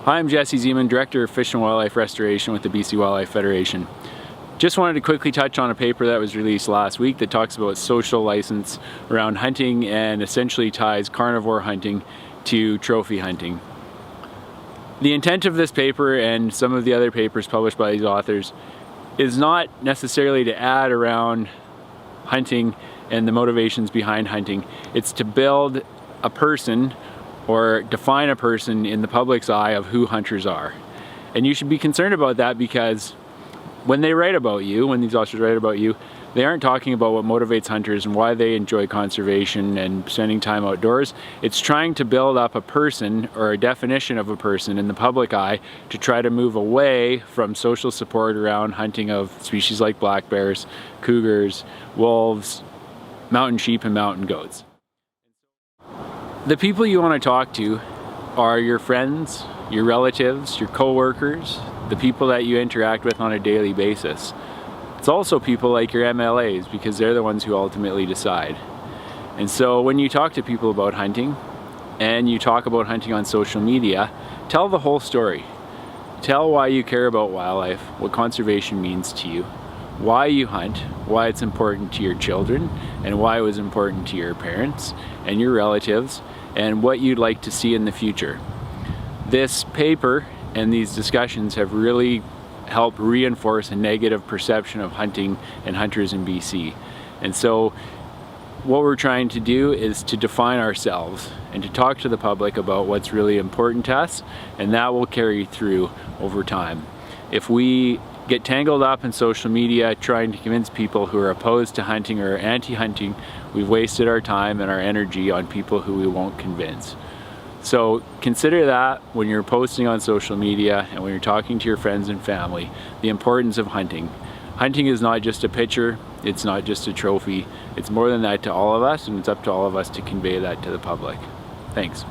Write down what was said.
Hi, I'm Jesse Zeman, Director of Fish and Wildlife Restoration with the BC Wildlife Federation. Just wanted to quickly touch on a paper that was released last week that talks about social license around hunting and essentially ties carnivore hunting to trophy hunting. The intent of this paper and some of the other papers published by these authors is not necessarily to add around hunting and the motivations behind hunting. It's to build a person or define a person in the public's eye of who hunters are. And you should be concerned about that, because when they write about you, when these authors write about you, they aren't talking about what motivates hunters and why they enjoy conservation and spending time outdoors. It's trying to build up a person or a definition of a person in the public eye to try to move away from social support around hunting of species like black bears, cougars, wolves, mountain sheep, and mountain goats. The people you want to talk to are your friends, your relatives, your co-workers, the people that you interact with on a daily basis. It's also people like your MLAs, because they're the ones who ultimately decide. And so when you talk to people about hunting and you talk about hunting on social media, tell the whole story. Tell why you care about wildlife, what conservation means to you, why you hunt, why it's important to your children, and why it was important to your parents and your relatives, and what you'd like to see in the future. This paper and these discussions have really helped reinforce a negative perception of hunting and hunters in BC. And so what we're trying to do is to define ourselves and to talk to the public about what's really important to us, and that will carry through over time. If we get tangled up in social media trying to convince people who are opposed to hunting or anti-hunting, we've wasted our time and our energy on people who we won't convince. So consider that when you're posting on social media and when you're talking to your friends and family, the importance of hunting. Hunting is not just a picture, it's not just a trophy, it's more than that to all of us, and it's up to all of us to convey that to the public. Thanks.